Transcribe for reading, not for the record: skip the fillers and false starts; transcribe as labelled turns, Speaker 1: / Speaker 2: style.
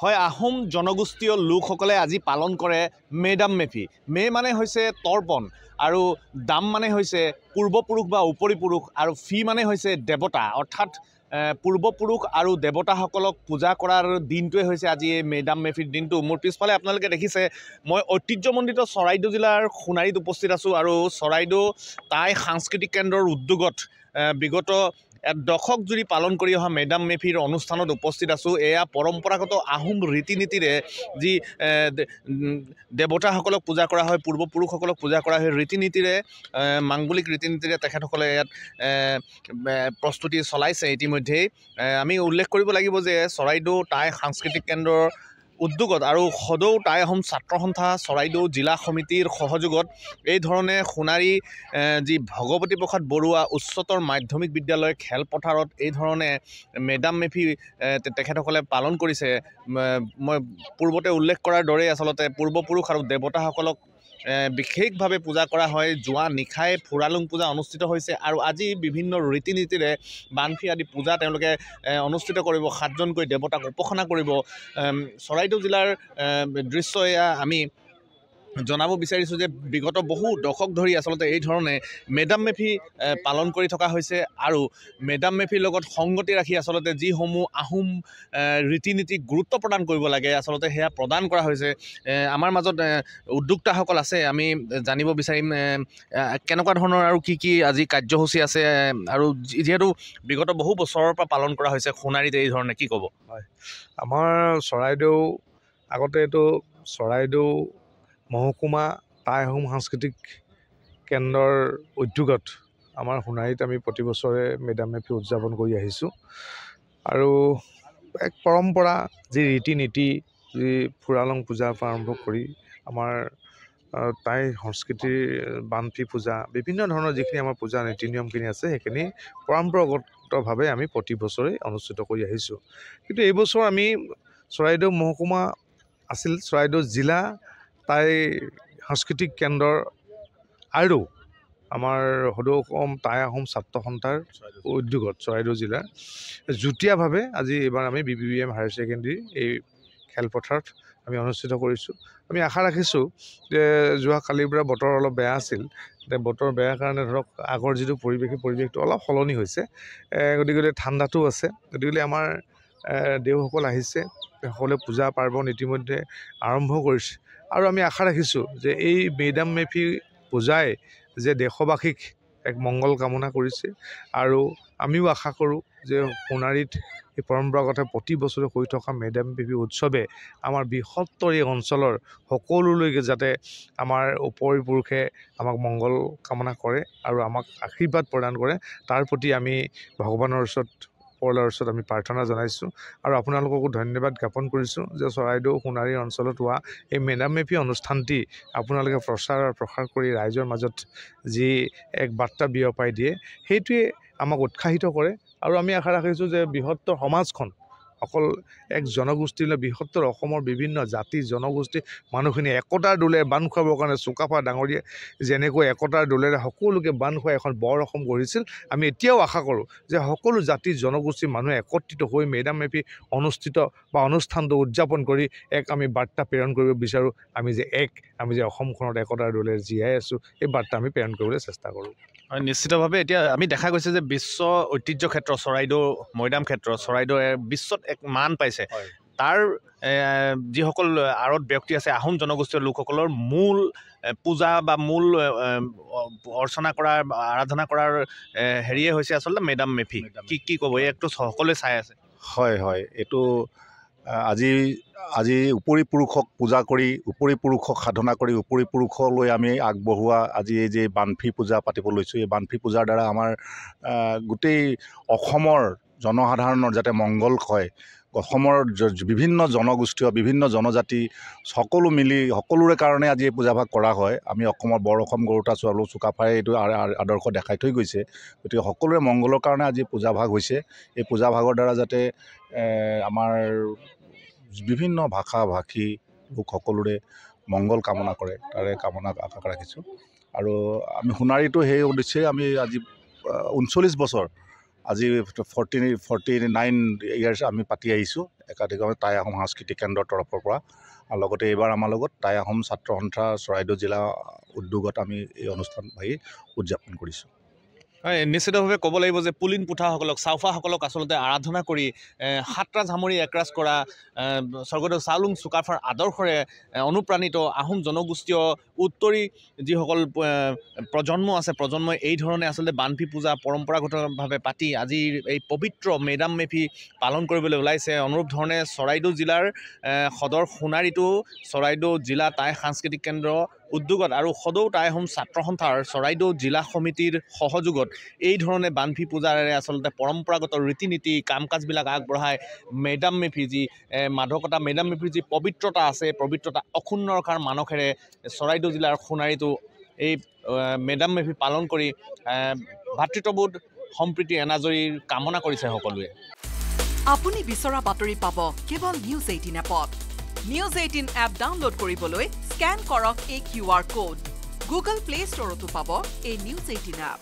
Speaker 1: হয় আহোম জনগোষ্ঠীয় লোকসকলে আজি পালন কৰে মেডাম মেফি। মে মানে হৈছে তৰ্পণ আৰু দাম মানে হৈছে পূৰ্বপুৰুষ বা উপৰিপুৰুষ আৰু ফি মানে হৈছে দেৱতা, অৰ্থাৎ পূৰ্বপুৰুষ আৰু দেৱতাসকলক পূজা কৰাৰ দিনটোৱে হৈছে আজি এই মেডাম মেফিৰ দিনটো। মোৰ পিছফালে আপোনালোকে দেখিছে মই ঐতিহ্যমণ্ডিত চৰাইদেউ জিলাৰ সোণাৰীত উপস্থিত আছোঁ আৰু চৰাইদেউ টাই সাংস্কৃতিক কেন্দ্ৰৰ উদ্যোগত বিগত দশক জুৰি পালন কৰি অহা মেডাম মেফিৰ অনুষ্ঠানত উপস্থিত আছোঁ। এয়া পৰম্পৰাগত আহোম ৰীতি নীতিৰে যি দেৱতাসকলক পূজা কৰা হয়, পূৰ্বপুৰুষসকলক পূজা কৰা হয়, ৰীতি নীতিৰে মাংগলিক ৰীতি নীতিৰে তেখেতসকলে ইয়াত প্ৰস্তুতি চলাইছে। ইতিমধ্যেই আমি উল্লেখ কৰিব লাগিব যে চৰাইদেউ টাই সাংস্কৃতিক কেন্দ্ৰৰ উদ্যোগত আৰু সদৌ টাই আহোম ছাত্ৰ সন্থা চৰাইদেউ জিলা সমিতিৰ সহযোগত এই ধৰণে সোণাৰী যি ভগৱতী প্ৰসাদ বৰুৱা উচ্চতৰ মাধ্যমিক বিদ্যালয় খেলপথাৰত এই ধৰণে মেডাম মেফি তেখেতসকলে পালন কৰিছে। মই পূৰ্বতে উল্লেখ কৰাৰ দৰেই আচলতে পূৰ্বপুৰুষ আৰু দেৱতাসকলক বিশেষভাৱে পূজা কৰা হয়। যোৱা নিশাই ফুৰালুং পূজা অনুষ্ঠিত হৈছে আৰু আজি বিভিন্ন ৰীতি নীতিৰে বানফি আদি পূজা তেওঁলোকে অনুষ্ঠিত কৰিব। 7জনকৈ দেৱতাক উপাসনা কৰিব। চৰাইদেউ জিলাৰ দৃশ্য এয়া আমি জনাব বিচাৰিছোঁ যে বিগত বহু দশক ধৰি আচলতে এই ধৰণে মেডাম মেফি পালন কৰি থকা হৈছে আৰু মেডাম মেফিৰ লগত সংগতি ৰাখি আচলতে যিসমূহ আহোম ৰীতি নীতিক গুৰুত্ব প্ৰদান কৰিব লাগে আচলতে সেয়া প্ৰদান কৰা হৈছে। আমাৰ মাজত উদ্যোক্তাসকল আছে, আমি জানিব বিচাৰিম কেনেকুৱা ধৰণৰ আৰু কি কি আজি কাৰ্যসূচী আছে আৰু যিহেতু বিগত বহু বছৰৰ পৰা পালন কৰা হৈছে সোণাৰীত এই ধৰণে, কি ক'ব?
Speaker 2: হয়, আমাৰ চৰাইদেউ আগতে এইটো চৰাইদেউ মহকুমা টাই আহোম সাংস্কৃতিক কেন্দ্ৰৰ উদ্যোগত আমাৰ সোণাৰীত আমি প্ৰতি বছৰে মেডাম মেফি উদযাপন কৰি আহিছোঁ আৰু এক পৰম্পৰা যি ৰীতি নীতি, যি ফুৰালং পূজাৰ পৰা আৰম্ভ কৰি আমাৰ টাই সংস্কৃতিৰ বানফি পূজা, বিভিন্ন ধৰণৰ যিখিনি আমাৰ পূজা নীতি নিয়মখিনি আছে সেইখিনি পৰম্পৰাগতভাৱে আমি প্ৰতি বছৰে অনুষ্ঠিত কৰি আহিছোঁ। কিন্তু এইবছৰ আমি চৰাইদেউ মহকুমা আছিল চৰাইদেউ জিলা টাই সাংস্কৃতিক কেন্দ্ৰৰ আৰু আমাৰ সদৌ অসম টাই আহোম ছাত্ৰ সন্থাৰ উদ্যোগত চৰাইদেউ জিলাৰ যুটীয়াভাৱে আজি এইবাৰ আমি BBBM হায়াৰ ছেকেণ্ডেৰী এই খেলপথাৰত আমি অনুষ্ঠিত কৰিছোঁ। আমি আশা ৰাখিছোঁ যে যোৱাকালিৰ পৰা বতৰ অলপ বেয়া আছিল, বতৰ বেয়া কাৰণে ধৰক আগৰ যিটো পৰিৱেশটো অলপ সলনি হৈছে, গতিকে ঠাণ্ডাটো আছে। গতিকে আমাৰ দেওসকল আহিছে, সকলোৱে পূজা পাৰ্বণ ইতিমধ্যে আৰম্ভ কৰিছে আৰু আমি আশা ৰাখিছোঁ যে এই মেডাম মেফি পূজাই যে দেশবাসীক এক মংগল কামনা কৰিছে আৰু আমিও আশা কৰোঁ যে সোণাৰীত এই পৰম্পৰাগত প্ৰতি বছৰে হৈ থকা মেডাম মেফি উৎসৱে আমাৰ বৃহত্তৰ এই অঞ্চলৰ সকলোলৈকে যাতে আমাৰ উপৰিপুৰুষে আমাক মংগল কামনা কৰে আৰু আমাক আশীৰ্বাদ প্ৰদান কৰে, তাৰ প্ৰতি আমি ভগৱানৰ ওচৰত আমি প্ৰাৰ্থনা জনাইছোঁ আৰু আপোনালোককো ধন্যবাদ জ্ঞাপন কৰিছোঁ যে চৰাইদেউ সোণাৰী অঞ্চলত হোৱা এই মেডাম মেফি অনুষ্ঠানটি আপোনালোকে প্ৰচাৰ আৰু প্ৰসাৰ কৰি ৰাইজৰ মাজত যি এক বাৰ্তা বিয়পাই দিয়ে সেইটোৱে আমাক উৎসাহিত কৰে আৰু আমি আশা ৰাখিছোঁ যে বৃহত্তৰ সমাজখন অকল এক জনগোষ্ঠীলৈ বৃহত্তৰ অসমৰ বিভিন্ন জাতি জনগোষ্ঠী মানুহখিনি একতাৰ দোলেৰে বান্ধ খুৱাবৰ কাৰণে চুকাফা ডাঙৰীয়াই যেনেকৈ একতাৰ দোলেৰে সকলোকে বান্ধ খুৱাই এখন বৰ অসম গঢ়িছিল, আমি এতিয়াও আশা কৰোঁ যে সকলো জাতি জনগোষ্ঠীৰ মানুহে একত্ৰিত হৈ মেডাম মেফি অনুষ্ঠিত বা অনুষ্ঠানটো উদযাপন কৰি এক আমি বাৰ্তা প্ৰেৰণ কৰিব বিচাৰোঁ। আমি যে অসমখনত একতাৰ দোলেৰে জীয়াই আছোঁ, এই বাৰ্তা আমি প্ৰেৰণ কৰিবলৈ চেষ্টা কৰোঁ।
Speaker 1: হয়, নিশ্চিতভাৱে এতিয়া আমি দেখা গৈছে যে বিশ্ব ঐতিহ্য ক্ষেত্ৰ চৰাইদেউ মৈদাম ক্ষেত্ৰ চৰাইদেউ বিশ্বত এক মান পাইছে। তাৰ যিসকল আঁৰত ব্যক্তি আছে আহোম জনগোষ্ঠীয় লোকসকলৰ মূল পূজা বা মূল অৰ্চনা কৰাৰ আৰাধনা কৰাৰ হেৰিয়ে হৈছে আচলতে মেডাম মেফি। কি ক'ব? এই একটো সকলোৱে চাই আছে।
Speaker 3: হয়, এইটো আজি উপৰিপুৰুষক পূজা কৰি উপৰিপুৰুষক সাধনা কৰি উপৰিপুৰুষলৈ আমি আগবঢ়োৱা আজি এই যে বানফি পূজা পাতিব লৈছোঁ, এই বানফি পূজাৰ দ্বাৰা আমাৰ গোটেই অসমৰ জনসাধাৰণৰ যাতে মংগল হয়, অসমৰ বিভিন্ন জনগোষ্ঠীয় বিভিন্ন জনজাতি সকলো মিলি সকলোৰে কাৰণে আজি এই পূজাভাগ কৰা হয়। আমি অসমৰ বৰ অসম গৰুতা ছোৱালী চুকাফাই এইটো আদৰ্শ দেখাই থৈ গৈছে। গতিকে সকলোৰে মংগলৰ কাৰণে আজি পূজাভাগ হৈছে। এই পূজাভাগৰ দ্বাৰা যাতে আমাৰ বিভিন্ন ভাষা ভাষী লোক সকলোৰে মংগল কামনা কৰে, তাৰে কামনা আশা ৰাখিছোঁ। আৰু আমি সোণাৰীটো সেই উদ্দেশ্যে আমি আজি 39 বছৰ আজি 49 ইয়াৰ্ছ আমি পাতি আহিছোঁ একাধিক টাই আহোম সাংস্কৃতিক কেন্দ্ৰৰ তৰফৰ পৰা আৰু লগতে এইবাৰ আমাৰ লগত টাই আহোম ছাত্ৰ সন্থা চৰাইদেউ জিলা উদ্যোগত আমি এই অনুষ্ঠান উদযাপন কৰিছোঁ।
Speaker 1: হয়, নিশ্চিতভাৱে ক'ব লাগিব যে পুলিন পুঠাসকলক চাউফাসকলক আচলতে আৰাধনা কৰি সাতৰাজ সামৰি একৰাজ কৰা স্বৰ্গদেউ চাওলুং চুকাফাৰ আদৰ্শৰে অনুপ্ৰাণিত আহোম জনগোষ্ঠীয় উত্তৰি যিসকল প্ৰজন্ম আছে প্ৰজন্মই এই ধৰণে আচলতে বানফি পূজা পৰম্পৰাগতভাৱে পাতি আজি এই পবিত্ৰ মেডাম মেফি পালন কৰিবলৈ ওলাইছে। অনুৰূপ ধৰণে চৰাইদেউ জিলাৰ সদৰ সোণাৰীতো চৰাইদেউ জিলা টাই সাংস্কৃতিক কেন্দ্ৰ উদ্যোগত আৰু সদৌ টাই আহোম ছাত্ৰ সন্থাৰ চৰাইদেউ জিলা সমিতিৰ সহযোগত এই ধৰণে বানফি পূজাৰে আচলতে পৰম্পৰাগত ৰীতি নীতি কাম কাজবিলাক আগবঢ়ায় মেডাম মেফি যি মাদকতা মেডাম মেফিৰ যি পবিত্ৰতা আছে পবিত্ৰতা অক্ষুণ্ণ ৰখাৰ মানসেৰে চৰাইদেউ জিলাৰ সোণাৰীতো এই মেডাম মেফি পালন কৰি ভাতৃত্ববোধ সম্প্ৰীতি এনাজৰীৰ কামনা কৰিছে সকলোৱে।
Speaker 4: আপুনি বিচৰা বাতৰি পাব কেৱল নিউজ 18 এপত। নিউজ 18 এপ ডাউনলোড কৰিবলৈ স্কেন কৰক এই QR কোড। গুগল প্লে ষ্টৰতো পাব এই নিউজ 18 এপ।